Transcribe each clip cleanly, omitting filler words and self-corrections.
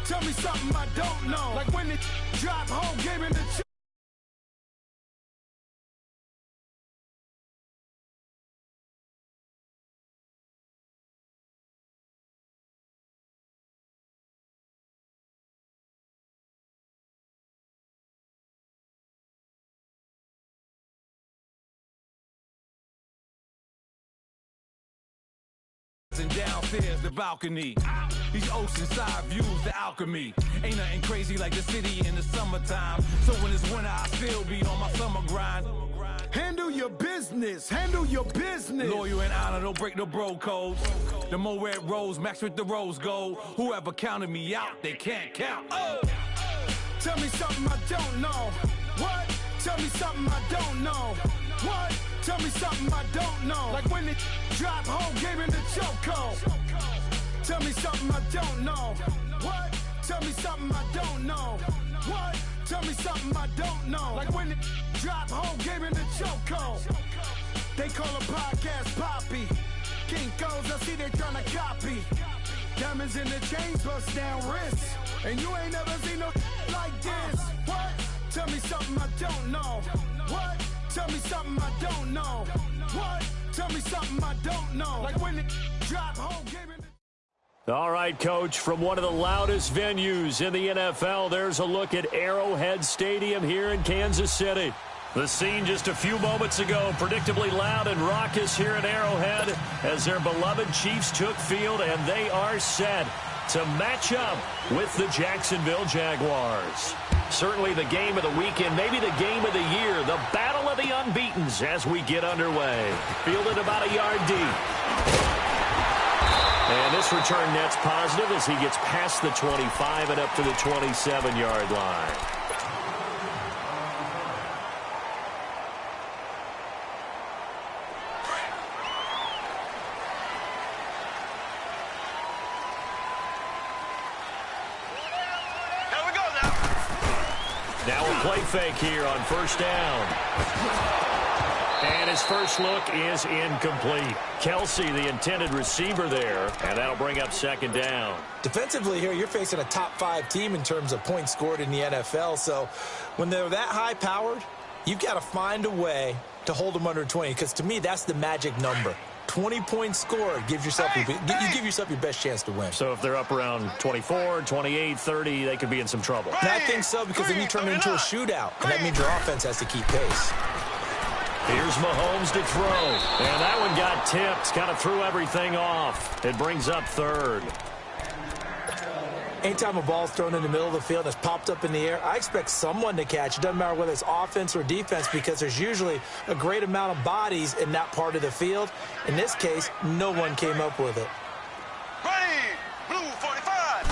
Tell me something I don't know. Like when it drop home, game in the and downstairs the balcony. These oceanside views, the alchemy. Ain't nothing crazy like the city in the summertime. So when it's winter, I still be on my summer grind. Handle your business, handle your business. Loyal and honor, don't break the bro codes. The more red rose, max with the rose gold. Whoever counted me out, they can't count. Oh! Tell me something I don't know. What? Tell me something I don't know. What? Tell me something I don't know. Like when it drop home, game in the chokehold. Tell me something I don't know. What? Tell me something I don't know. What? Tell me something I don't know. Like when it drop home, game in the chokehold. They call a podcast Poppy. Kinkos, I see they tryna copy. Diamonds in the chains, bust down wrists. And you ain't never seen no like this. What? Tell me something I don't know. What? Tell me something I don't know. What? Tell me something I don't know. Like when it drop home, game in the... All right, Coach, from one of the loudest venues in the NFL, there's a look at Arrowhead Stadium here in Kansas City. The scene just a few moments ago, predictably loud and raucous here in Arrowhead as their beloved Chiefs took field, and they are set to match up with the Jacksonville Jaguars. Certainly the game of the weekend, maybe the game of the year, the battle of the unbeatens as we get underway. Fielded about a yard deep. And this return net's positive as he gets past the 25 and up to the 27-yard line. Here we go now. Now a play fake here on first down. And his first look is incomplete. Kelsey, the intended receiver there, and that'll bring up second down. Defensively here, you're facing a top-5 team in terms of points scored in the NFL, so when they're that high-powered, you've got to find a way to hold them under 20, because to me, that's the magic number. 20 points scored, you give yourself your best chance to win. So if they're up around 24, 28, 30, they could be in some trouble. And I think so, because then you turn it into a shootout, and that means your offense has to keep pace. Here's Mahomes to throw. And that one got tipped. Kind of threw everything off. It brings up third. Anytime a ball's thrown in the middle of the field and it's popped up in the air, I expect someone to catch. It doesn't matter whether it's offense or defense, because there's usually a great amount of bodies in that part of the field. In this case, no one came up with it. Ready, blue 45.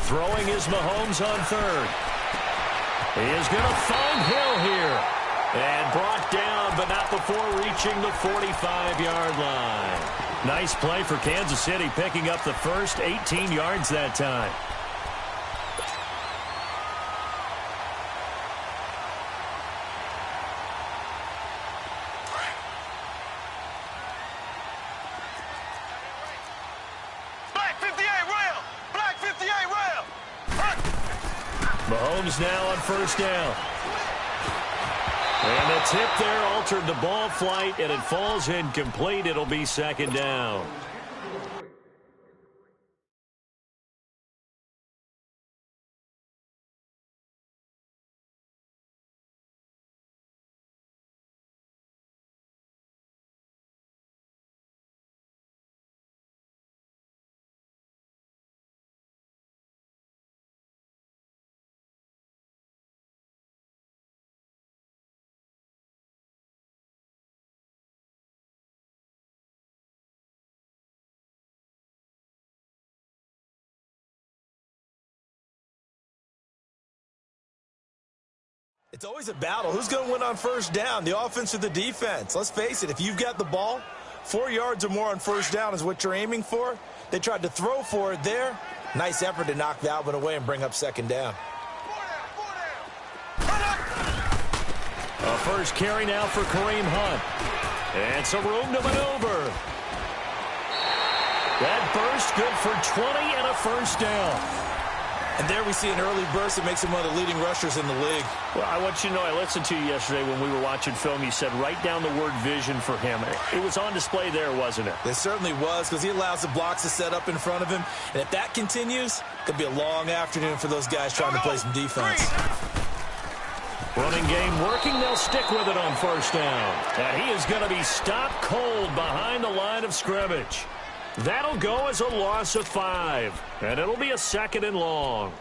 Throwing is Mahomes on third. He is going to find Hill here. And brought down, but not before reaching the 45-yard line. Nice play for Kansas City, picking up the first 18 yards that time. Black 58 rail. Black 58 rail. Mahomes now on first down. And the tip there altered the ball flight, and it falls incomplete. It'll be second down. It's always a battle. Who's going to win on first down, the offense or the defense? Let's face it, if you've got the ball, 4 yards or more on first down is what you're aiming for. They tried to throw for it there. Nice effort to knock that one away and bring up second down. A first carry now for Kareem Hunt. And some room to maneuver. That burst good for 20 and a first down. And there we see an early burst that makes him one of the leading rushers in the league. Well, I want you to know, I listened to you yesterday when we were watching film. You said write down the word vision for him. It was on display there, wasn't it? It certainly was, because he allows the blocks to set up in front of him. And if that continues, it could be a long afternoon for those guys trying to play some defense. Running game working. They'll stick with it on first down. And he is going to be stopped cold behind the line of scrimmage. That'll go as a loss of 5. And it'll be a 2nd and long.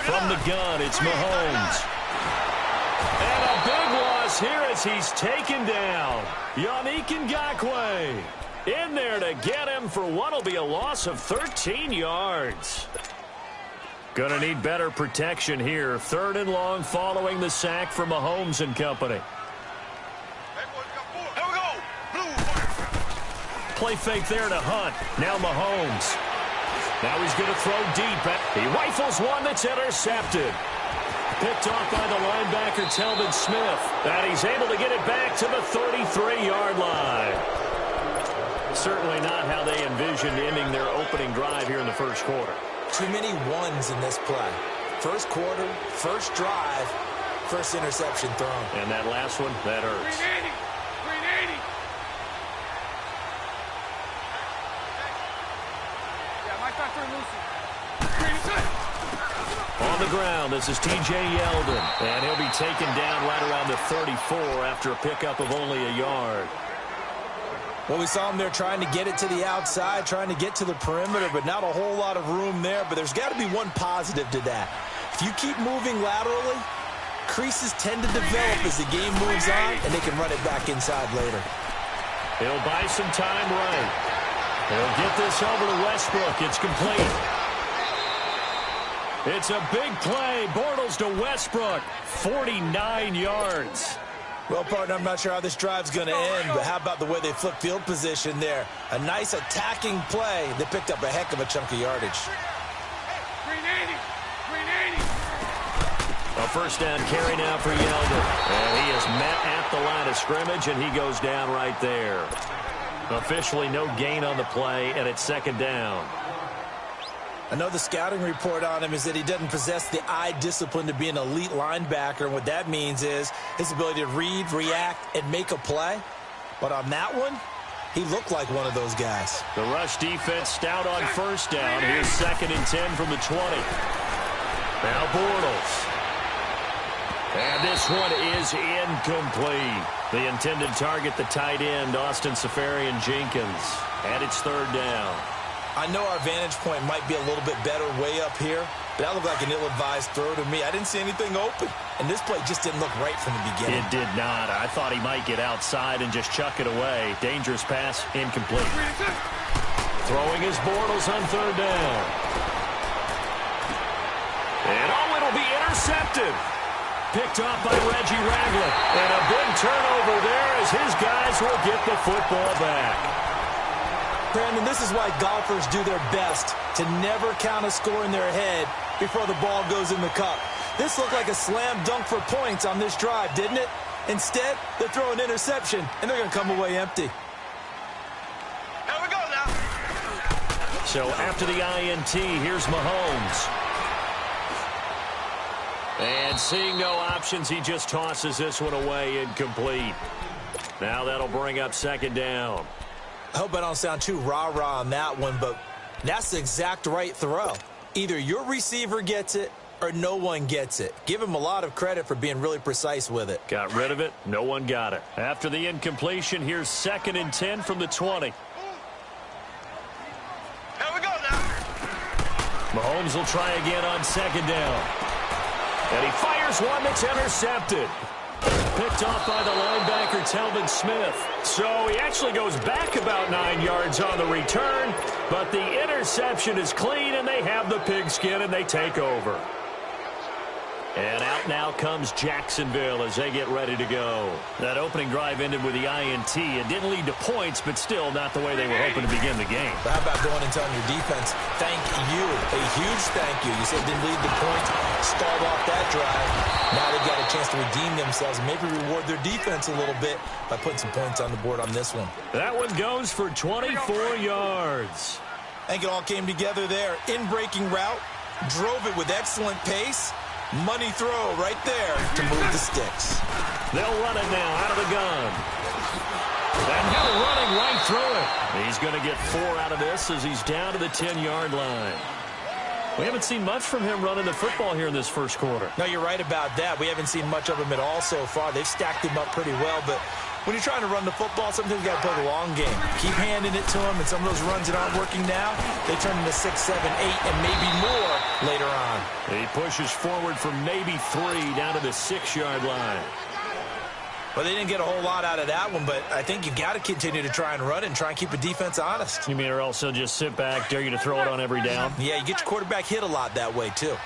From the gun, it's Mahomes. And a big loss here as he's taken down. Yannick Ngakoue in there to get him for what will be a loss of 13 yards. Going to need better protection here. 3rd and long following the sack from Mahomes and company. Play fake there to Hunt. Now Mahomes. Now he's going to throw deep. He rifles one that's intercepted. Picked off by the linebacker, Telvin Smith. And he's able to get it back to the 33-yard line. Certainly not how they envisioned ending their opening drive here in the first quarter. Too many ones in this play. First quarter, first drive, first interception thrown. And that last one, that hurts. 380. Yeah, my factor Lucy. On the ground, this is T.J. Yeldon. And he'll be taken down right around the 34 after a pickup of only a yard. Well, we saw him there trying to get it to the outside, trying to get to the perimeter, but not a whole lot of room there. But there's got to be one positive to that. If you keep moving laterally, creases tend to develop as the game moves on, and they can run it back inside later. He'll buy some time right. He'll get this over to Westbrook. It's complete. It's a big play. Bortles to Westbrook. 49 yards. Well, partner, I'm not sure how this drive's going to end, but how about the way they flip field position there? A nice attacking play. They picked up a heck of a chunk of yardage. 380. A first down carry now for Yeldon. And he is met at the line of scrimmage, and he goes down right there. Officially no gain on the play, and it's 2nd down. I know the scouting report on him is that he doesn't possess the eye discipline to be an elite linebacker, and what that means is his ability to read, react, and make a play. But on that one, he looked like one of those guys. The rush defense stout on first down. Here's 2nd and 10 from the 20. Now Bortles. And this one is incomplete. The intended target, the tight end, Austin Seferian-Jenkins. And it's 3rd down. I know our vantage point might be a little bit better way up here, but that looked like an ill-advised throw to me. I didn't see anything open, and this play just didn't look right from the beginning. It did not. I thought he might get outside and just chuck it away. Dangerous pass, incomplete. Throwing his Bortles on 3rd down. And it'll be intercepted. Picked off by Reggie Ragland. And a big turnover there as his guys will get the football back. Brandon, this is why golfers do their best to never count a score in their head before the ball goes in the cup. This looked like a slam dunk for points on this drive, didn't it? Instead, they throw an interception, and they're going to come away empty. Here we go now. So after the INT, here's Mahomes. And seeing no options, he just tosses this one away incomplete. Now that'll bring up 2nd down. I hope I don't sound too rah-rah on that one, but that's the exact right throw. Either your receiver gets it or no one gets it. Give him a lot of credit for being really precise with it. Got rid of it. No one got it. After the incompletion, here's 2nd and 10 from the 20. Here we go now. Mahomes will try again on 2nd down. And he fires one that's intercepted. Picked off by the linebacker, Telvin Smith. So he actually goes back about 9 yards on the return, but the interception is clean, and they have the pigskin, and they take over. And out now comes Jacksonville as they get ready to go. That opening drive ended with the INT. It didn't lead to points, but still not the way they were hoping to begin the game. But how about going and telling your defense, thank you, a huge thank you. You said it didn't lead to points, stalled off that drive. Now they've got a chance to redeem themselves and maybe reward their defense a little bit by putting some points on the board on this one. That one goes for 24 yards. I think it all came together there. In-breaking route, drove it with excellent pace. Money throw right there to move the sticks. They'll run it now out of the gun. And now running right through it. He's going to get 4 out of this as he's down to the 10-yard line. We haven't seen much from him running the football here in this first quarter. No, you're right about that. We haven't seen much of him at all so far. They've stacked him up pretty well, but when you're trying to run the football, sometimes you got to play the long game. Keep handing it to him, and some of those runs that aren't working now, they turn into 6, 7, 8, and maybe more later on. He pushes forward for maybe 3 down to the 6-yard line. Well, they didn't get a whole lot out of that one, but I think you got to continue to try and run it and try and keep the defense honest. You mean or else he'll just sit back, dare you to throw it on every down? Yeah, you get your quarterback hit a lot that way, too.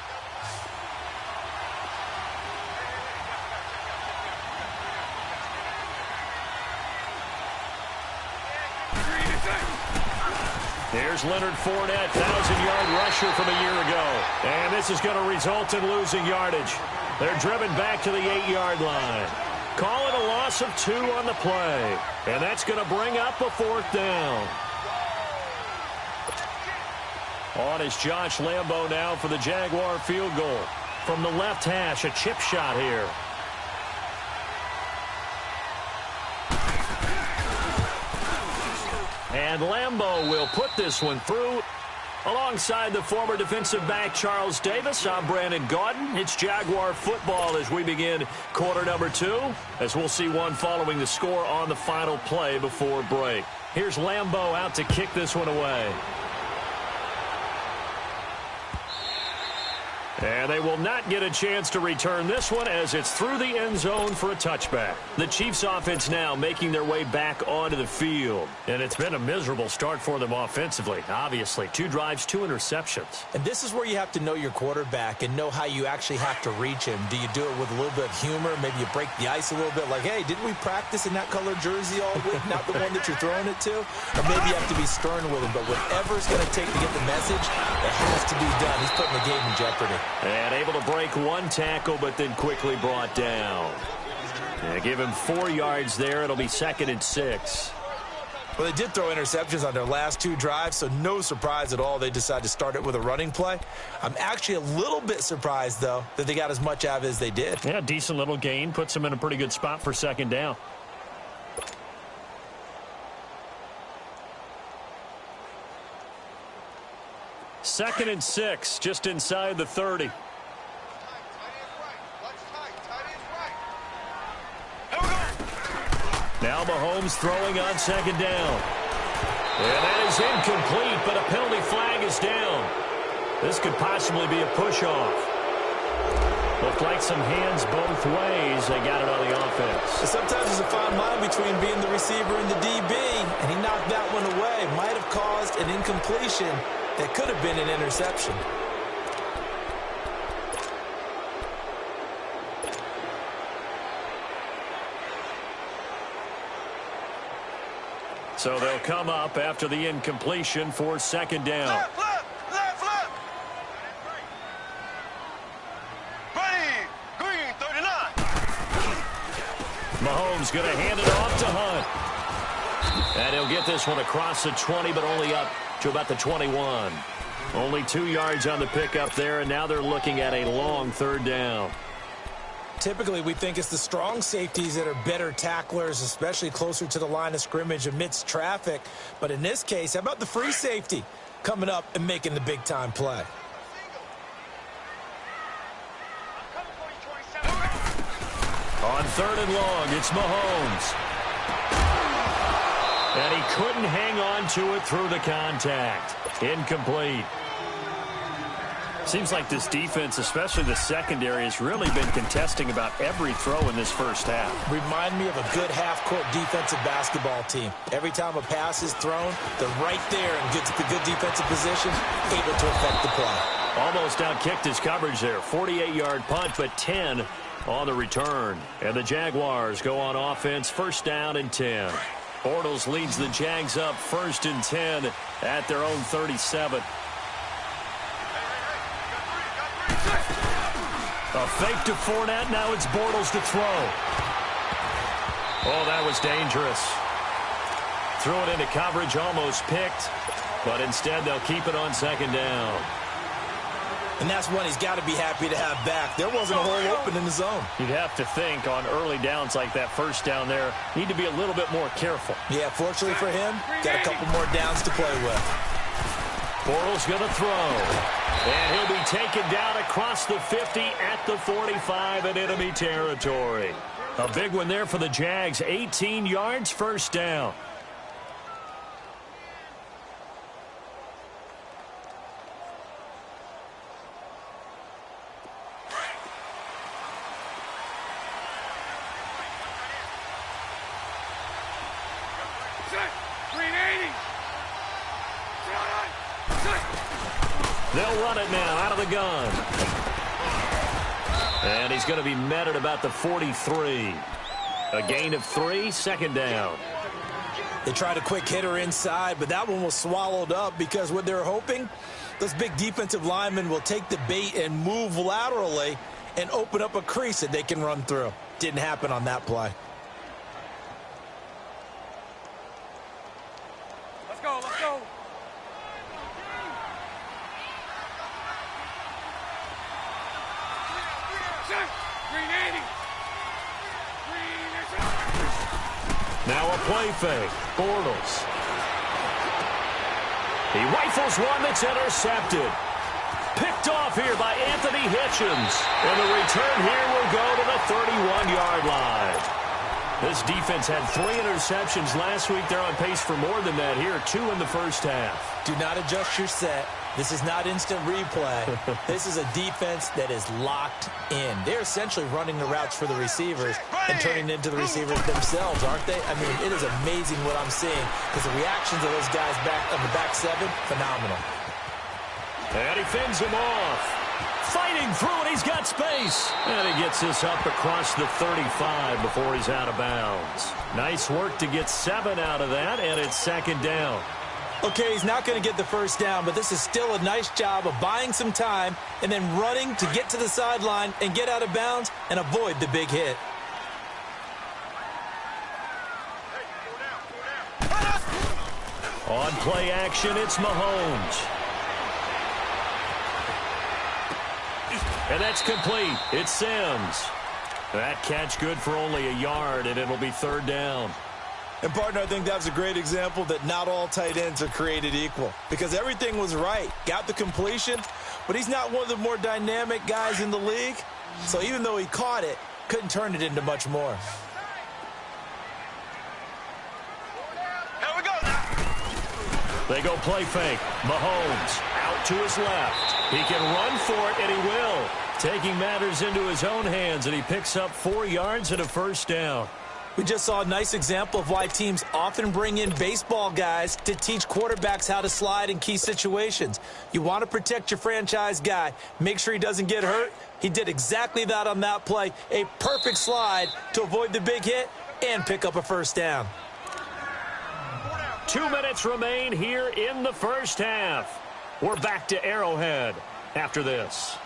Here's Leonard Fournette, 1,000-yard rusher from a year ago. And this is going to result in losing yardage. They're driven back to the 8-yard line. Call it a loss of 2 on the play. And that's going to bring up a 4th down. On is Josh Lambo now for the Jaguar field goal. From the left hash, a chip shot here. And Lambo will put this one through. Alongside the former defensive back Charles Davis, I'm Brandon Gaudin. It's Jaguar football as we begin quarter number 2, as we'll see one following the score on the final play before break. Here's Lambo out to kick this one away. And they will not get a chance to return this one as it's through the end zone for a touchback. The Chiefs offense now making their way back onto the field. And it's been a miserable start for them offensively. Obviously, 2 drives, 2 interceptions. And this is where you have to know your quarterback and know how you actually have to reach him. Do you do it with a little bit of humor? Maybe you break the ice a little bit like, hey, didn't we practice in that color jersey all week? Not the one that you're throwing it to? Or maybe you have to be stern with him. But whatever it's going to take to get the message, it has to be done. He's putting the game in jeopardy. And able to break 1 tackle, but then quickly brought down. And give him 4 yards there. It'll be 2nd and 6. Well, they did throw interceptions on their last 2 drives, so no surprise at all they decided to start it with a running play. I'm actually a little bit surprised, though, that they got as much out of it as they did. Yeah, decent little gain. Puts them in a pretty good spot for 2nd down. Second and 6, just inside the 30. Now Mahomes throwing on 2nd down. And that is incomplete, but a penalty flag is down. This could possibly be a push-off. Looked like some hands both ways. They got it on the offense. Sometimes there's a fine line between being the receiver and the DB, and he knocked that one away. Might have caused an incompletion that could have been an interception. So they'll come up after the incompletion for 2nd down. Left. Ready, green, 39. Mahomes going to hand it off to Hunt. And he'll get this one across the 20, but only up to about the 21. Only 2 yards on the pickup there, and now they're looking at a long 3rd down. Typically, we think it's the strong safeties that are better tacklers, especially closer to the line of scrimmage amidst traffic. But in this case, how about the free safety coming up and making the big-time play? On 3rd and long, it's Mahomes. And he couldn't hang on to it through the contact. Incomplete. Seems like this defense, especially the secondary, has really been contesting about every throw in this first half. Remind me of a good half-court defensive basketball team. Every time a pass is thrown, they're right there and get to the good defensive position, able to affect the play. Almost outkicked his coverage there. 48-yard punt, but 10 on the return. And the Jaguars go on offense, first down and 10. Bortles leads the Jags up first and 10 at their own 37. A fake to Fournette. Now it's Bortles to throw. Oh, that was dangerous. Threw it into coverage, almost picked. But instead, they'll keep it on second down. And that's one he's got to be happy to have back. There wasn't a hole open in the zone. You'd have to think on early downs like that first down there, need to be a little bit more careful. Yeah, fortunately for him, got a couple more downs to play with. Bortles going to throw. And he'll be taken down across the 50 at the 45 in enemy territory. A big one there for the Jags. 18 yards, first down. They'll run it now out of the gun. And he's going to be met at about the 43. A gain of 3, second down. They tried a quick hitter inside, but that one was swallowed up because what they're hoping, those big defensive linemen will take the bait and move laterally and open up a crease that they can run through. Didn't happen on that play. Let's go, let's go. Now a play fake. Bortles. He rifles one that's intercepted. Picked off here by Anthony Hitchens. And the return here will go to the 31-yard line. This defense had 3 interceptions last week. They're on pace for more than that here. 2 in the first half. Do not adjust your set. This is not instant replay. This is a defense that is locked in. They're essentially running the routes for the receivers and turning into the receivers themselves, aren't they? I mean, it is amazing what I'm seeing because the reactions of those guys back on the back 7, phenomenal. And he fends him off. Fighting through it, he's got space. And he gets this up across the 35 before he's out of bounds. Nice work to get 7 out of that, and it's second down. Okay, he's not going to get the first down, but this is still a nice job of buying some time and then running to get to the sideline and get out of bounds and avoid the big hit. On play action, it's Mahomes. And that's complete. It's Sims. That catch good for only a yard, and it'll be third down. And, partner, I think that was a great example that not all tight ends are created equal because everything was right. Got the completion, but he's not one of the more dynamic guys in the league. So even though he caught it, couldn't turn it into much more. Here we go. They go play fake. Mahomes out to his left. He can run for it, and he will. Taking matters into his own hands, and he picks up 4 yards and a first down. We just saw a nice example of why teams often bring in baseball guys to teach quarterbacks how to slide in key situations. You want to protect your franchise guy. Make sure he doesn't get hurt. He did exactly that on that play. A perfect slide to avoid the big hit and pick up a first down. 2 minutes remain here in the first half. We're back to Arrowhead after this.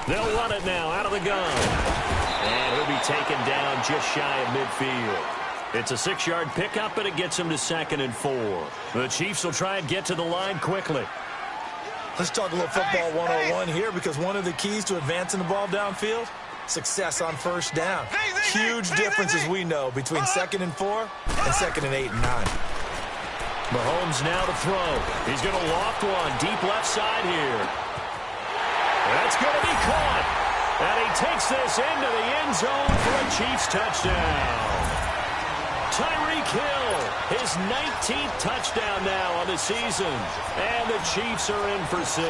They'll run it now out of the gun. And he'll be taken down just shy of midfield. It's a 6-yard pickup, and it gets him to 2nd and 4. The Chiefs will try and get to the line quickly. Let's talk a little football 101 here because one of the keys to advancing the ball downfield, success on first down. Huge difference, as we know, between 2nd and 4 and 2nd and 8 and 9. Mahomes now to throw. He's going to loft one deep left side here. That's going to be caught. And he takes this into the end zone for a Chiefs touchdown. Tyreek Hill, his 19th touchdown now on the season. And the Chiefs are in for 6.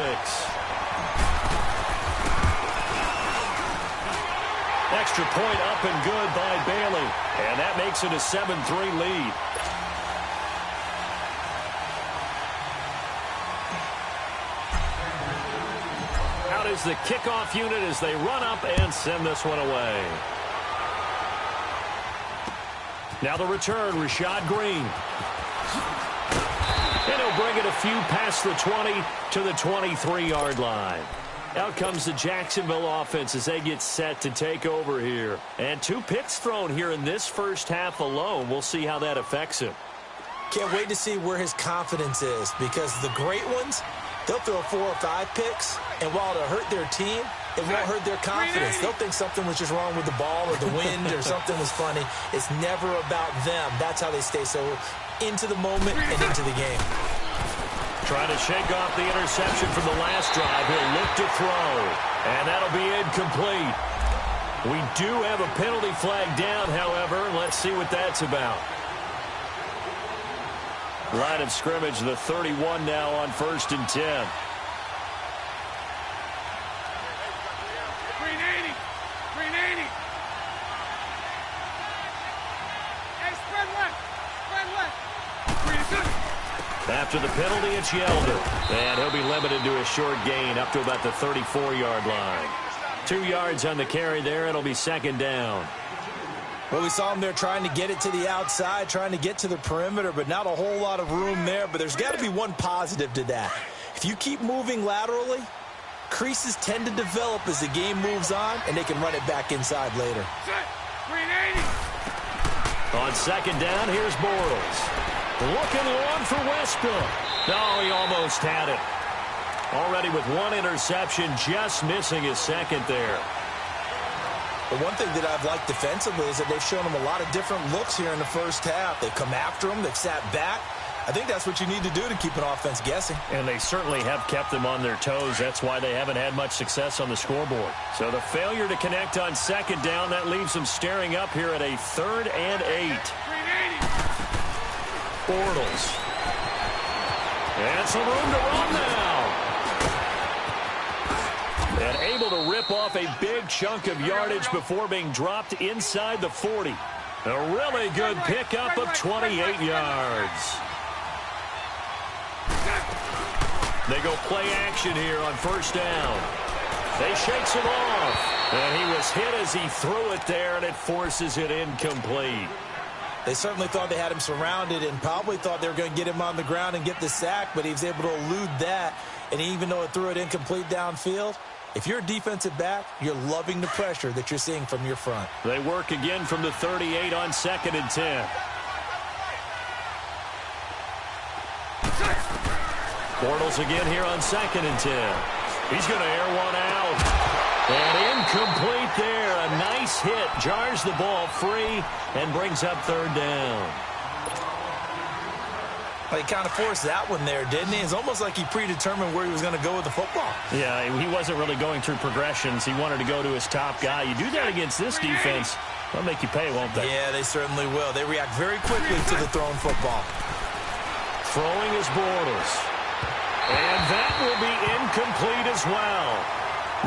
Extra point up and good by Bailey. And that makes it a 7-3 lead. Out is the kickoff unit as they run up and send this one away. Now the return, Rashad Green. And he'll bring it a few past the 20 to the 23-yard line. Out comes the Jacksonville offense as they get set to take over here. And 2 picks thrown here in this first half alone. We'll see how that affects him. Can't wait to see where his confidence is, because the great ones, they'll throw 4 or 5 picks, and while it'll hurt their team, it won't hurt their confidence. They'll think something was just wrong with the ball or the wind or something was funny. It's never about them. That's how they stay so into the moment and into the game. Trying to shake off the interception from the last drive. He'll look to throw, and that'll be incomplete. We do have a penalty flag down, however. Let's see what that's about. Line of scrimmage, the 31 now on 1st and 10. After the penalty, it's Yelder. And he'll be limited to a short gain up to about the 34-yard line. 2 yards on the carry there. It'll be 2nd down. Well, we saw him there trying to get it to the outside, trying to get to the perimeter, but not a whole lot of room there. But there's got to be one positive to that. If you keep moving laterally, creases tend to develop as the game moves on, and they can run it back inside later. On 2nd down, here's Bortles. Looking long for Westbrook. No, he almost had it. Already with 1 interception, just missing his 2nd there. The one thing that I've liked defensively is that they've shown him a lot of different looks here in the first half. They've come after him. They've sat back. I think that's what you need to do to keep an offense guessing. And they certainly have kept them on their toes. That's why they haven't had much success on the scoreboard. So the failure to connect on 2nd down, that leaves them staring up here at a 3rd and 8. Bortles. And some room to run now. And able to rip off a big chunk of yardage before being dropped inside the 40. A really good pickup of 28 yards. They go play action here on 1st down. They shakes him off. And he was hit as he threw it there, and it forces it incomplete. They certainly thought they had him surrounded and probably thought they were going to get him on the ground and get the sack, but he was able to elude that. And even though it threw it incomplete downfield, if you're a defensive back, you're loving the pressure that you're seeing from your front. They work again from the 38 on 2nd and 10. Bortles again here on 2nd and 10. He's going to air one out. And incomplete there. A nice hit. Jars the ball free and brings up 3rd down. Well, he kind of forced that one there, didn't he? It's almost like he predetermined where he was going to go with the football. Yeah, he wasn't really going through progressions. He wanted to go to his top guy. You do that against this defense, they'll make you pay, won't they? Yeah, they certainly will. They react very quickly to the thrown football. Throwing is Bortles. And that will be incomplete as well.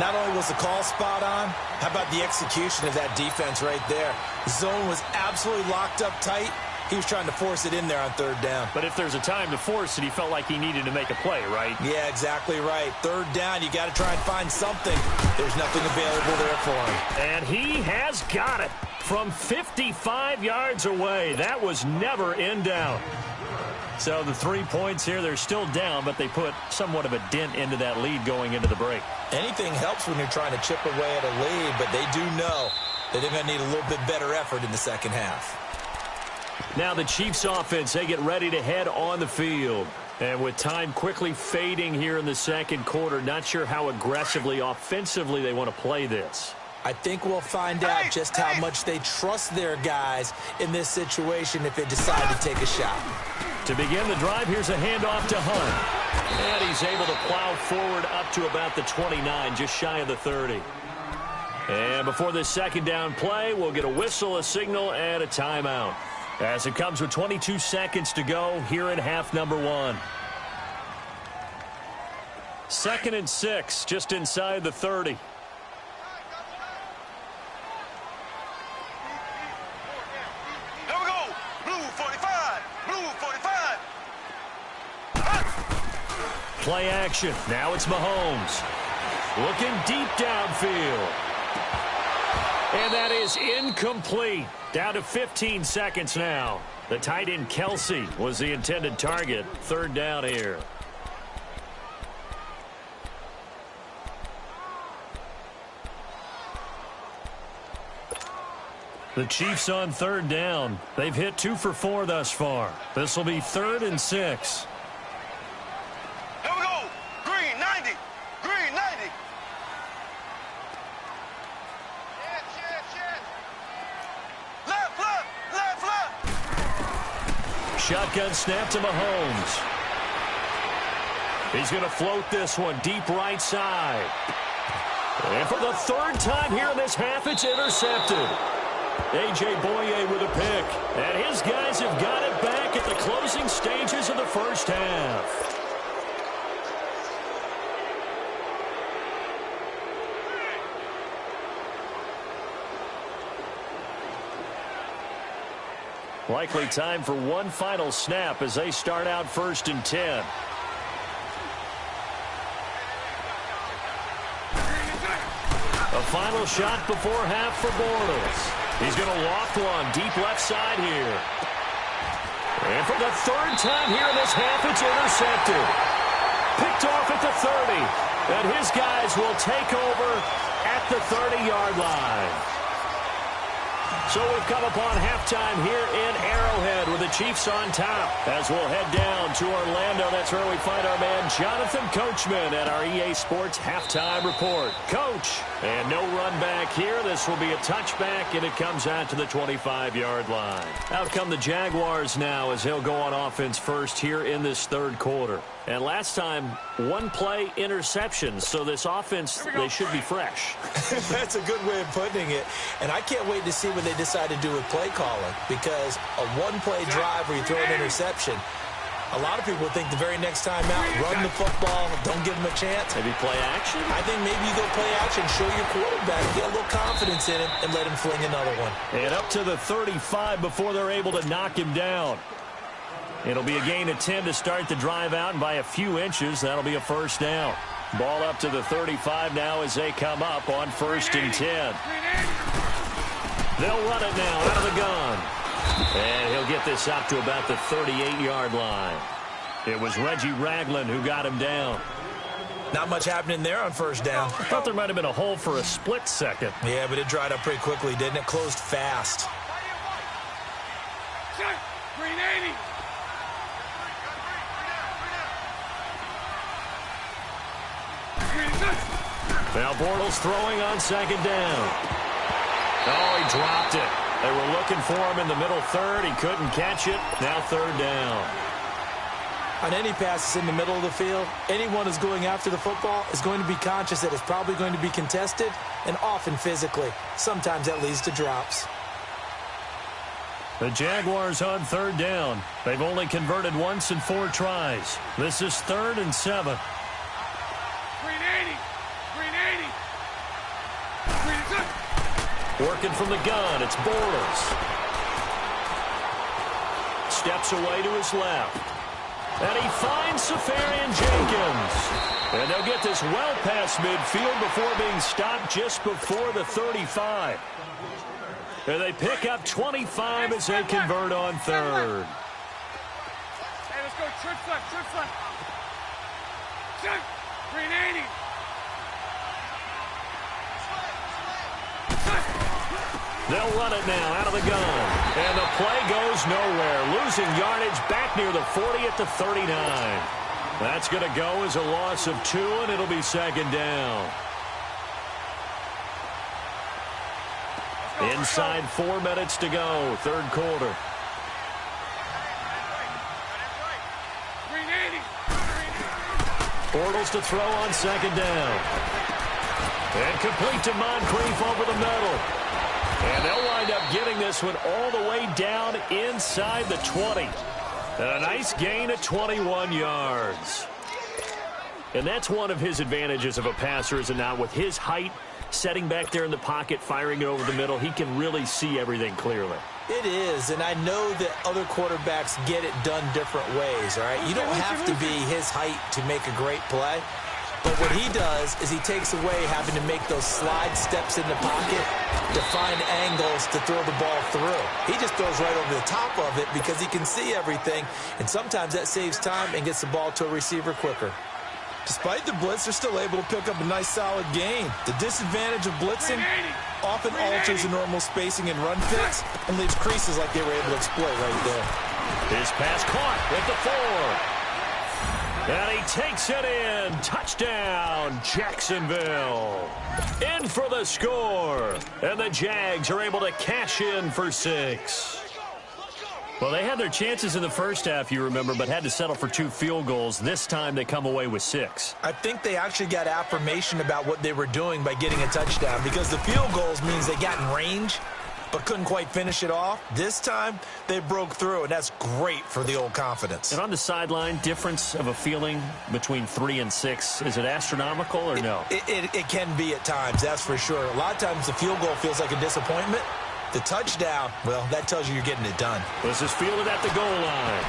Not only was the call spot on, how about the execution of that defense right there? The zone was absolutely locked up tight. He was trying to force it in there on 3rd down. But if there's a time to force it, he felt like he needed to make a play, right? Yeah, exactly right. 3rd down, you got to try and find something. There's nothing available there for him. And he has got it from 55 yards away. That was never in doubt. So the 3 points here, they're still down, but they put somewhat of a dent into that lead going into the break. Anything helps when you're trying to chip away at a lead, but they do know that they're going to need a little bit better effort in the 2nd half. Now the Chiefs offense, they get ready to head on the field. And with time quickly fading here in the 2nd quarter, not sure how aggressively, offensively they want to play this. I think we'll find out just how much they trust their guys in this situation if they decide to take a shot. To begin the drive, here's a handoff to Hunt. And he's able to plow forward up to about the 29, just shy of the 30. And before this 2nd down play, we'll get a whistle, a signal, and a timeout. As it comes with 22 seconds to go here in half number 1. 2nd and 6, just inside the 30. play action. Now it's Mahomes. Looking deep downfield. And that is incomplete. Down to 15 seconds now. The tight end Kelsey was the intended target. Third down here. The Chiefs on third down. They've hit 2 for 4 thus far. This will be 3rd and 6. Here we go. Green 90. Green 90. Left, left, left, left. Shotgun snap to Mahomes. He's going to float this one deep right side. And for the 3rd time here in this half, it's intercepted. A.J. Boye with a pick. And his guys have got it back at the closing stages of the first half. Likely time for one final snap as they start out 1st and 10. A final shot before half for Bortles. He's going to loft one deep left side here. And for the 3rd time here in this half, it's intercepted. Picked off at the 30. And his guys will take over at the 30-yard line. So we've come upon halftime here in Arrowhead with the Chiefs on top. As we'll head down to Orlando, that's where we find our man Jonathan Coachman at our EA Sports Halftime Report. Coach, and no run back here. This will be a touchback, and it comes out to the 25-yard line. Out come the Jaguars now as he'll go on offense first here in this 3rd quarter. And last time, 1-play interception, so this offense, they should be fresh. That's a good way of putting it. And I can't wait to see what they decide to do with play calling, because a 1-play drive where you throw an interception, a lot of people think the very next time out, run the football, don't give them a chance. Maybe play action? I think maybe you go play action, show your quarterback, get a little confidence in him, and let him fling another one. And up to the 35 before they're able to knock him down. It'll be a gain of 10 to start the drive out, and by a few inches, that'll be a 1st down. Ball up to the 35 now as they come up on 1st and 10. They'll run it now out of the gun. And he'll get this up to about the 38-yard line. It was Reggie Ragland who got him down. Not much happening there on 1st down. I thought there might have been a hole for a split second. Yeah, but it dried up pretty quickly, didn't it? Closed fast. Green 80. Now Bortles throwing on 2nd down. Oh, he dropped it. They were looking for him in the middle 3rd. He couldn't catch it. Now 3rd down. On any passes in the middle of the field, anyone who's going after the football is going to be conscious that it's probably going to be contested, and often physically. Sometimes that leads to drops. The Jaguars on 3rd down. They've only converted once in 4 tries. This is 3rd and 7. Working from the gun, it's Bortles. Steps away to his left. And he finds Safarian Jenkins. And they'll get this well past midfield before being stopped just before the 35. And they pick up 25 as they convert on 3rd. Hey, let's go. Trips left, trips left. Green 80. They'll run it now out of the gun. And the play goes nowhere. Losing yardage back near the 40 at the 39. That's going to go as a loss of 2, and it'll be 2nd down. Inside 4 minutes to go, 3rd quarter. Bortles to throw on 2nd down. And complete to Moncrief over the middle. And they'll wind up getting this one all the way down inside the 20. And a nice gain of 21 yards. And that's one of his advantages of a passer, is it not? With his height, setting back there in the pocket, firing it over the middle, he can really see everything clearly. It is, and I know that other quarterbacks get it done different ways, all right? You don't have to be his height to make a great play. But what he does is he takes away having to make those slide steps in the pocket to find angles to throw the ball through. He just throws right over the top of it because he can see everything, and sometimes that saves time and gets the ball to a receiver quicker. Despite the blitz, they're still able to pick up a nice, solid gain. The disadvantage of blitzing often alters the normal spacing and run fits and leaves creases like they were able to exploit right there. His pass caught with the 4. And he takes it in. Touchdown, Jacksonville. In for the score. And the Jags are able to cash in for 6. Well, they had their chances in the first half, you remember, but had to settle for 2 field goals. This time they come away with 6. I think they actually got affirmation about what they were doing by getting a touchdown because the field goals means they got in range but couldn't quite finish it off. This time, they broke through, and that's great for the old confidence. And on the sideline, difference of a feeling between 3 and 6, is it astronomical or no? It can be at times, that's for sure. A lot of times the field goal feels like a disappointment. The touchdown, well, that tells you you're getting it done. This is fielded at the goal line.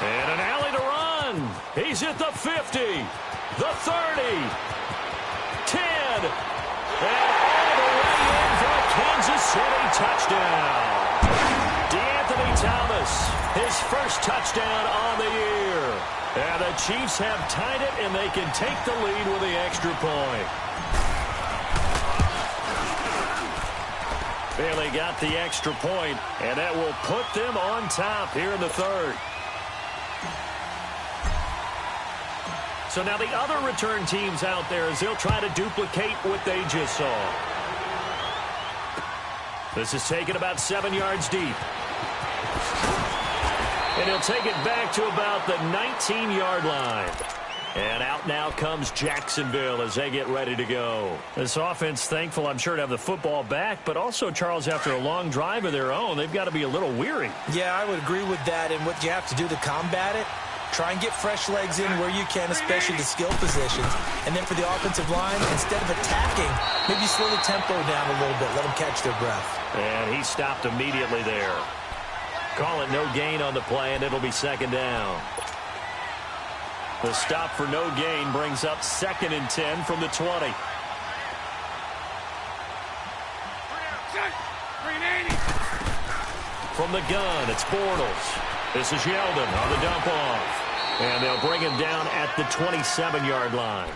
And an alley to run. He's at the 50, the 30, 10, and all the way in for a Kansas City touchdown. DeAnthony Thomas, his first touchdown on the year. And the Chiefs have tied it, and they can take the lead with the extra point. Bailey got the extra point, and that will put them on top here in the third. So now the other return teams out there as they'll try to duplicate what they just saw. This is taken about 7 yards deep. And he'll take it back to about the 19-yard line. And out now comes Jacksonville as they get ready to go. This offense, thankful, I'm sure, to have the football back, but also, Charles, after a long drive of their own, they've got to be a little weary. Yeah, I would agree with that, and what you have to do to combat it, try and get fresh legs in where you can, especially the skill positions. And then for the offensive line, instead of attacking, maybe slow the tempo down a little bit, let them catch their breath. And he stopped immediately there. Call it no gain on the play, and it'll be second down. The stop for no gain brings up 2nd and 10 from the 20. From the gun, it's Bortles. This is Yeldon on the dump off. And they'll bring him down at the 27-yard line.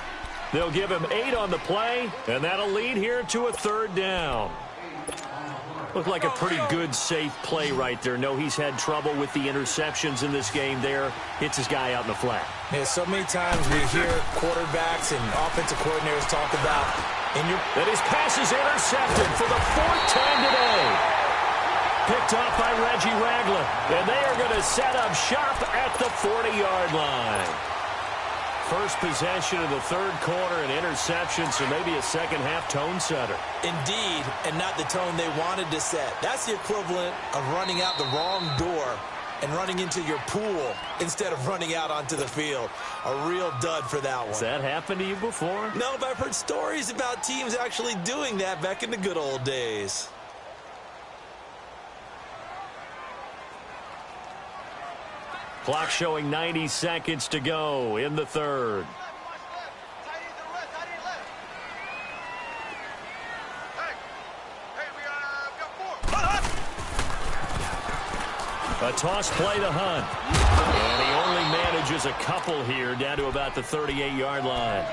They'll give him 8 on the play, and that'll lead here to a 3rd down. Looked like a pretty good, safe play right there. No, he's had trouble with the interceptions in this game there. Hits his guy out in the flat. Yeah, so many times we hear quarterbacks and offensive coordinators talk about that his pass is intercepted for the 4th time today. Picked off by Reggie Ragland. And they are going to set up shop at the 40-yard line. First possession of the third quarter, an interception, so maybe a second-half tone setter. Indeed, and not the tone they wanted to set. That's the equivalent of running out the wrong door and running into your pool instead of running out onto the field. A real dud for that one. Has that happened to you before? No, but I've heard stories about teams actually doing that back in the good old days. Clock showing 90 seconds to go in the third. A toss play to Hunt. And he only manages a couple here down to about the 38-yard line.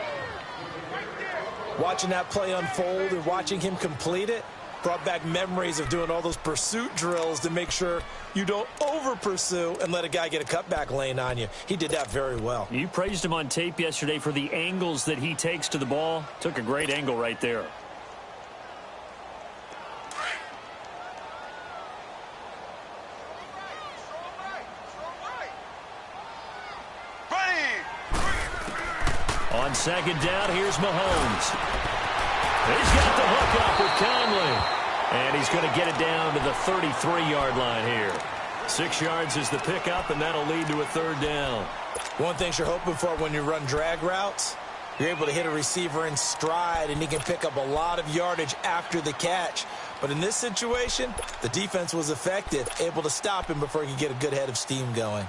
Watching that play unfold and watching him complete it brought back memories of doing all those pursuit drills to make sure you don't over-pursue and let a guy get a cutback lane on you. He did that very well. You praised him on tape yesterday for the angles that he takes to the ball. Took a great angle right there. On second down, here's Mahomes. He's got the hook up with Conley. And he's going to get it down to the 33-yard line here. 6 yards is the pickup, and that'll lead to a 3rd down. One thing you're hoping for when you run drag routes, you're able to hit a receiver in stride, and he can pick up a lot of yardage after the catch. But in this situation, the defense was effective, able to stop him before he could get a good head of steam going.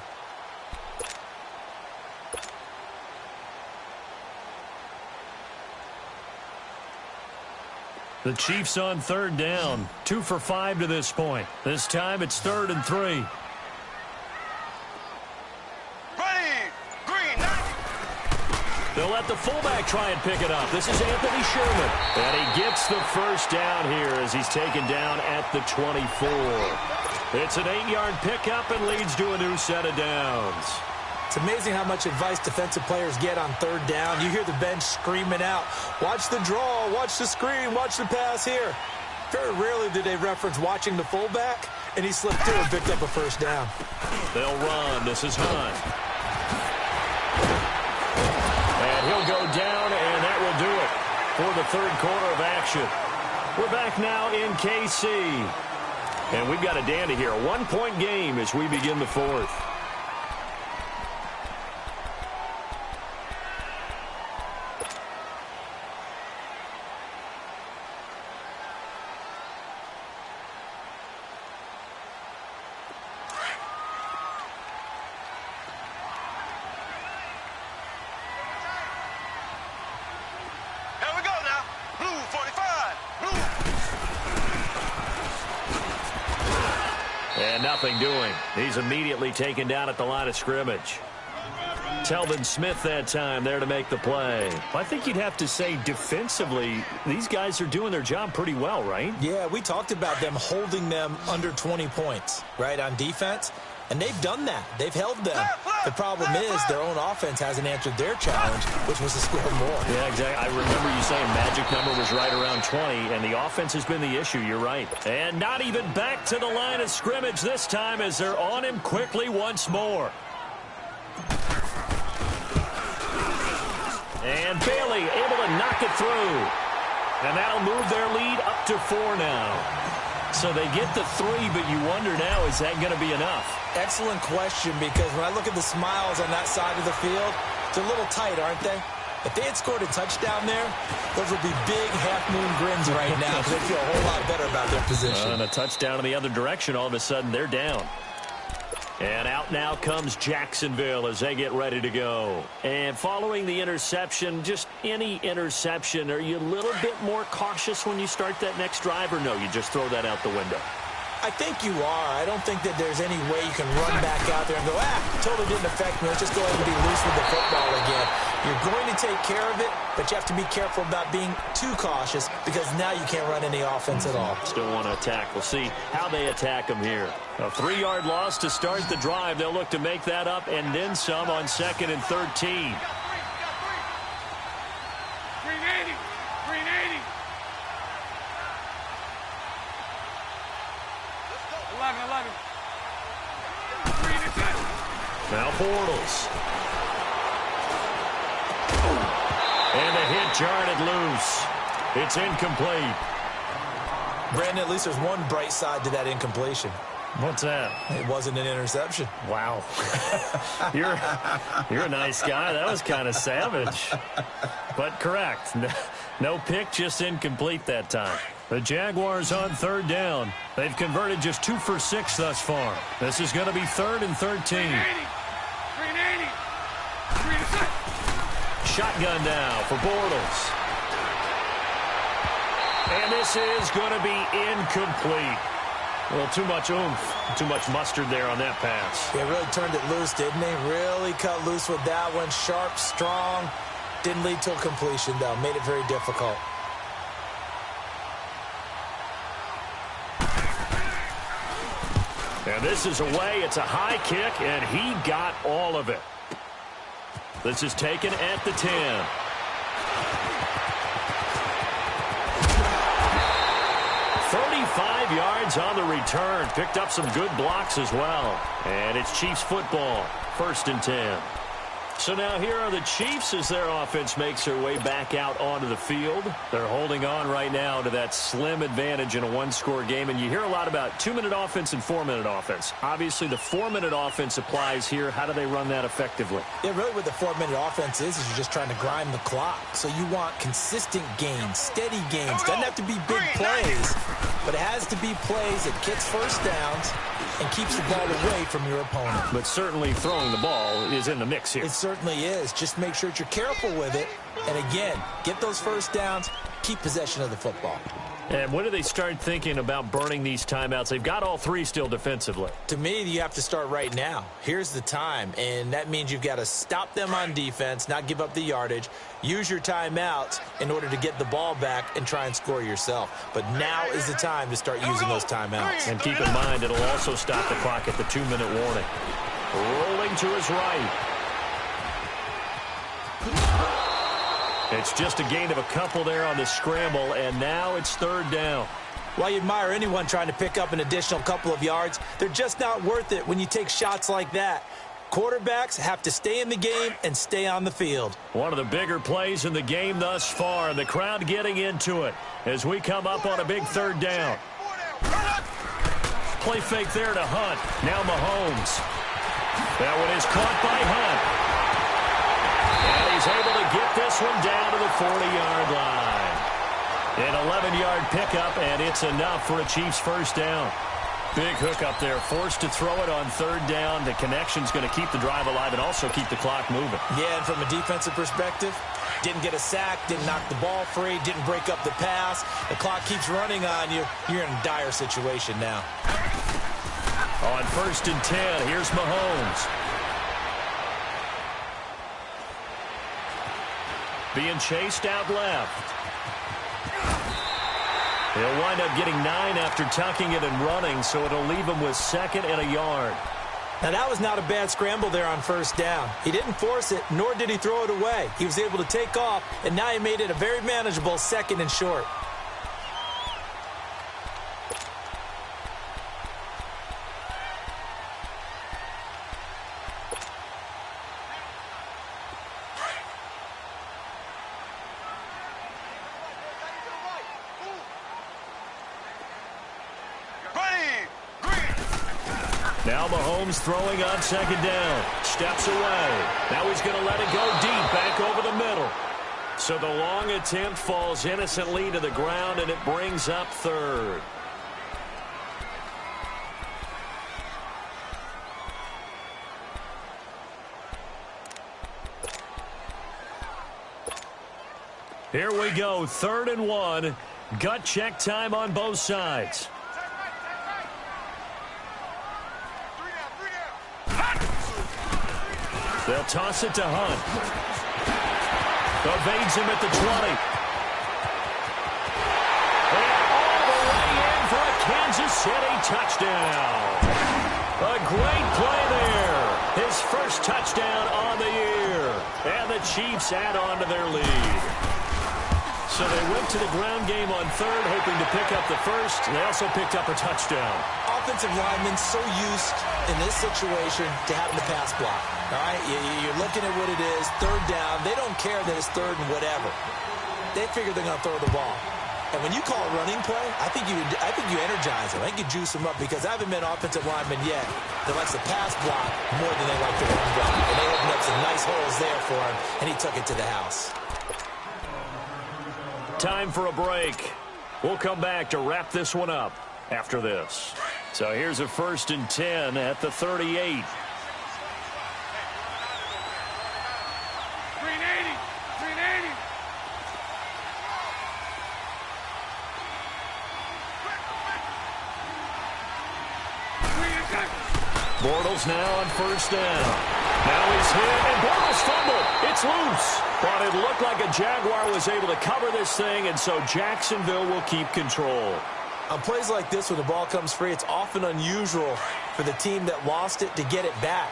The Chiefs on third down. 2 for 5 to this point. This time it's 3rd and 3. Ready, green, 90. They'll let the fullback try and pick it up. This is Anthony Sherman. And he gets the first down here as he's taken down at the 24. It's an 8-yard pickup and leads to a new set of downs. It's amazing how much advice defensive players get on third down. You hear the bench screaming out, watch the draw, watch the screen, watch the pass here. Very rarely do they reference watching the fullback, and he slipped through and picked up a first down. They'll run. This is Hunt. And he'll go down, and that will do it for the third quarter of action. We're back now in KC. And we've got a dandy here. A 1-point game as we begin the fourth. Nothing doing. He's immediately taken down at the line of scrimmage. Telvin Smith that time there to make the play. I think you'd have to say defensively, these guys are doing their job pretty well, right? Yeah, we talked about them holding them under 20 points, right, on defense. And they've done that. They've held them. The problem is their own offense hasn't answered their challenge, which was to score more. Yeah, exactly. I remember you saying magic number was right around 20, and the offense has been the issue. You're right. And not even back to the line of scrimmage this time as they're on him quickly once more. And Bailey able to knock it through. And that'll move their lead up to 4 now. So they get the 3, but you wonder now, is that going to be enough? Excellent question, because when I look at the smiles on that side of the field, they're a little tight, aren't they? If they had scored a touchdown there, those would be big half-moon grins right now because they feel a whole lot better about their position. And a touchdown in the other direction, all of a sudden they're down. And out now comes Jacksonville as they get ready to go. And following the interception, just any interception, are you a little bit more cautious when you start that next drive, or no, you just throw that out the window? I think you are. I don't think that there's any way you can run back out there and go, totally didn't affect me. Let's just go ahead and be loose with the football again. You're going to take care of it, but you have to be careful about being too cautious because now you can't run any offense at all. Still want to attack. We'll see how they attack them here. A 3-yard loss to start the drive. They'll look to make that up and then some on 2nd and 13. 11. Now Bortles. And the hit jarred it loose. It's incomplete. Brandon, at least there's one bright side to that incompletion. What's that? It wasn't an interception. Wow. You're a nice guy. That was kind of savage. But correct. No pick, just incomplete that time. The Jaguars on 3rd down. They've converted just 2 for 6 thus far. This is going to be 3rd and 13. Shotgun now for Bortles. And this is going to be incomplete. Well, too much oomph, too much mustard there on that pass. They really turned it loose, didn't they? Really cut loose with that one. Sharp, strong. Didn't lead to a completion, though. Made it very difficult. And this is away. It's a high kick, and he got all of it. This is taken at the 10. Yards on the return. Picked up some good blocks as well. And it's Chiefs football. 1st and 10. So now here are the Chiefs as their offense makes their way back out onto the field. They're holding on right now to that slim advantage in a one-score game. And you hear a lot about 2-minute offense and 4-minute offense. Obviously, the 4-minute offense applies here. How do they run that effectively? Yeah, really what the 4-minute offense is you're just trying to grind the clock. So you want consistent gains, steady gains. Doesn't have to be big plays, but it has to be plays that gets first downs and keeps the ball away from your opponent. But certainly throwing the ball is in the mix here. It certainly is. Just make sure that you're careful with it. And again, get those first downs, keep possession of the football. And when do they start thinking about burning these timeouts? They've got all three still defensively. To me, you have to start right now. Here's the time, and that means you've got to stop them on defense, not give up the yardage, use your timeouts in order to get the ball back and try and score yourself. But now is the time to start using those timeouts. And keep in mind, it'll also stop the clock at the 2-minute warning. Rolling to his right. It's just a gain of a couple there on the scramble, and now it's 3rd down. While you admire anyone trying to pick up an additional couple of yards, they're just not worth it when you take shots like that. Quarterbacks have to stay in the game and stay on the field. One of the bigger plays in the game thus far, and the crowd getting into it as we come up on a big 3rd down. Play fake there to Hunt. Now Mahomes. That one is caught by Hunt. And he's able to get this one down to the 40-yard line. An 11-yard pickup, and it's enough for a Chiefs first down. Big hook up there, forced to throw it on 3rd down. The connection's going to keep the drive alive and also keep the clock moving. Yeah, and from a defensive perspective, didn't get a sack, didn't knock the ball free, didn't break up the pass. The clock keeps running on you. You're in a dire situation now. On 1st and 10, here's Mahomes. Being chased out left. He'll wind up getting 9 after tucking it and running, so it'll leave him with 2nd and a yard. Now, that was not a bad scramble there on 1st down. He didn't force it, nor did he throw it away. He was able to take off, and now he made it a very manageable 2nd and short. Now Mahomes throwing on 2nd down. Steps away. Now he's going to let it go deep back over the middle. So the long attempt falls innocently to the ground, and it brings up 3rd. Here we go, 3rd and 1. Gut check time on both sides. They'll toss it to Hunt. Evades him at the 20. And all the way in for a Kansas City touchdown. A great play there. His first touchdown on the year. And the Chiefs add on to their lead. So they went to the ground game on 3rd, hoping to pick up the first. They also picked up a touchdown. Offensive linemen so used in this situation to having the pass block. All right, you're looking at what it is, 3rd down. They don't care that it's 3rd and whatever. They figure they're going to throw the ball. And when you call a running play, I think you energize them. I think you juice them up because I haven't met an offensive lineman yet that likes the pass block more than they like the run block. And they opened up some nice holes there for him, and he took it to the house. Time for a break. We'll come back to wrap this one up after this. So here's a 1st and 10 at the 38. Bortles now on 1st down. Now he's hit, and Bortles fumbled. It's loose. But it looked like a Jaguar was able to cover this thing, and so Jacksonville will keep control. On plays like this, when the ball comes free, it's often unusual for the team that lost it to get it back.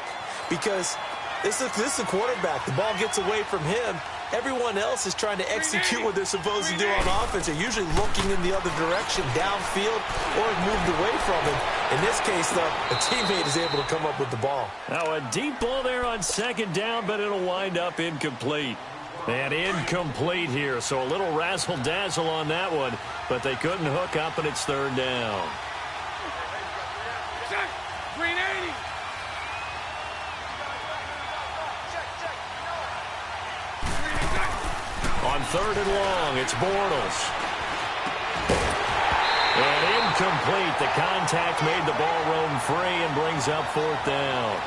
Because this is a quarterback. The ball gets away from him. everyone else is trying to execute what they're supposed to do on offense. They're usually looking in the other direction, downfield, or have moved away from him. In this case, though, a teammate is able to come up with the ball. Now a deep ball there on second down, but it'll wind up incomplete. And incomplete here, so a little razzle-dazzle on that one, but they couldn't hook up, and it's third down. Green 80. On third and long, it's Bortles. And incomplete. The contact made the ball roam free and brings up fourth down.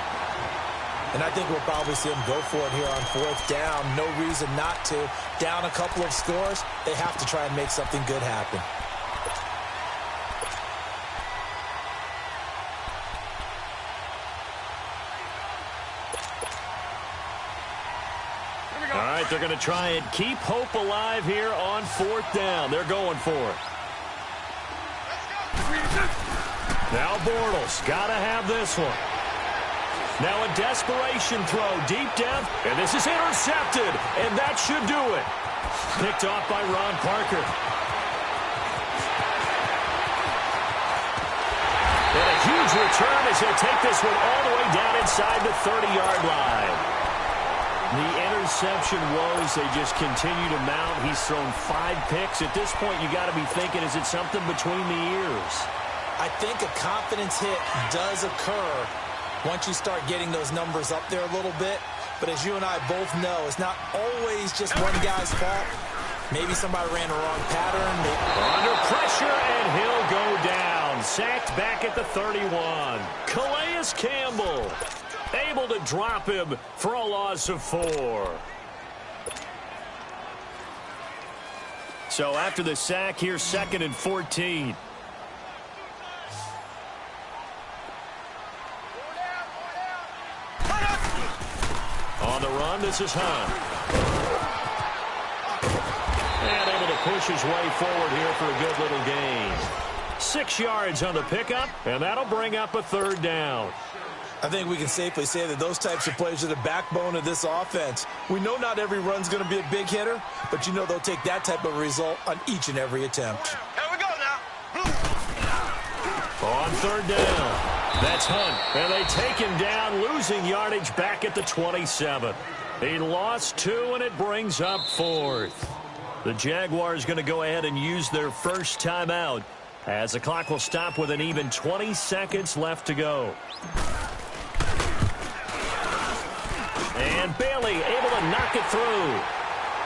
And I think we'll probably see them go for it here on fourth down. No reason not to. Down a couple of scores, they have to try and make something good happen. All right, they're going to try and keep hope alive here on fourth down. They're going for it. Now Bortles, got to have this one. Now a desperation throw, deep depth, and this is intercepted, and that should do it. Picked off by Ron Parker. And a huge return as he'll take this one all the way down inside the 30-yard line. The interception woes, they just continue to mount. He's thrown 5 picks. At this point, you got to be thinking, is it something between the ears? I think a confidence hit does occur once you start getting those numbers up there a little bit. But as you and I both know, it's not always just one guy's fault. Maybe somebody ran the wrong pattern. Under pressure, and he'll go down. Sacked back at the 31. Calais Campbell able to drop him for a loss of 4. So after the sack, here's 2nd and 14. On the run, this is Hunt. And able to push his way forward here for a good little gain. 6 yards on the pickup, and that'll bring up a third down. I think we can safely say that those types of plays are the backbone of this offense. We know not every run's going to be a big hitter, but you know they'll take that type of result on each and every attempt. Here we go now. On third down. That's Hunt, and they take him down, losing yardage back at the 27. He lost 2, and it brings up 4th. The Jaguars going to go ahead and use their first timeout as the clock will stop with an even 20 seconds left to go. And Bailey able to knock it through,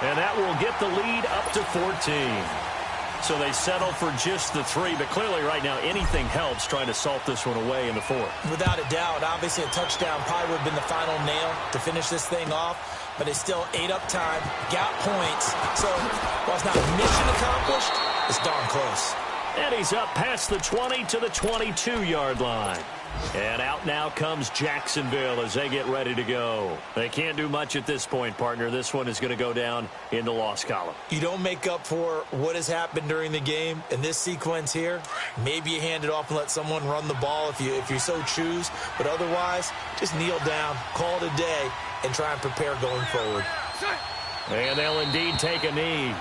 and that will get the lead up to 14. So they settle for just the 3, but clearly right now anything helps trying to salt this one away in the 4th. Without a doubt, obviously a touchdown probably would have been the final nail to finish this thing off, but it's still ate up time, got points. So while it's not mission accomplished, it's darn close. And he's up past the 20 to the 22-yard line. And out now comes Jacksonville as they get ready to go. They can't do much at this point, partner. This one is going to go down in the loss column. You don't make up for what has happened during the game in this sequence here. Maybe you hand it off and let someone run the ball if you so choose. But otherwise, just kneel down, call it a day, and try and prepare going forward. And they'll indeed take a knee.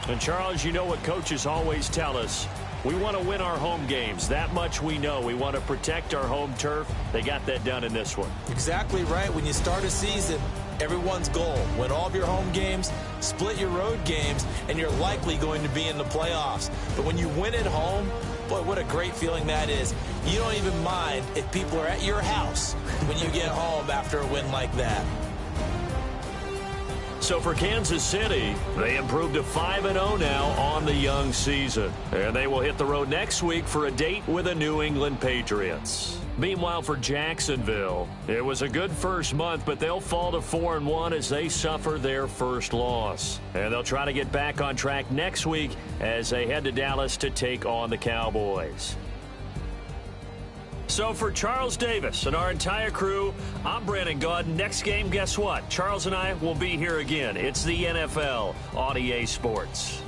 And, Charles, you know what coaches always tell us. We want to win our home games. That much we know. We want to protect our home turf. They got that done in this one. Exactly right. When you start a season, everyone's goal, win all of your home games, split your road games, and you're likely going to be in the playoffs. But when you win at home, boy, what a great feeling that is. You don't even mind if people are at your house when you get home after a win like that. So for Kansas City, they improved to 5-0 now on the young season. And they will hit the road next week for a date with the New England Patriots. Meanwhile, for Jacksonville, it was a good first month, but they'll fall to 4-1 as they suffer their first loss. And they'll try to get back on track next week as they head to Dallas to take on the Cowboys. So for Charles Davis and our entire crew, I'm Brandon Gaudin. Next game, guess what? Charles and I will be here again. It's the NFL on EA Sports.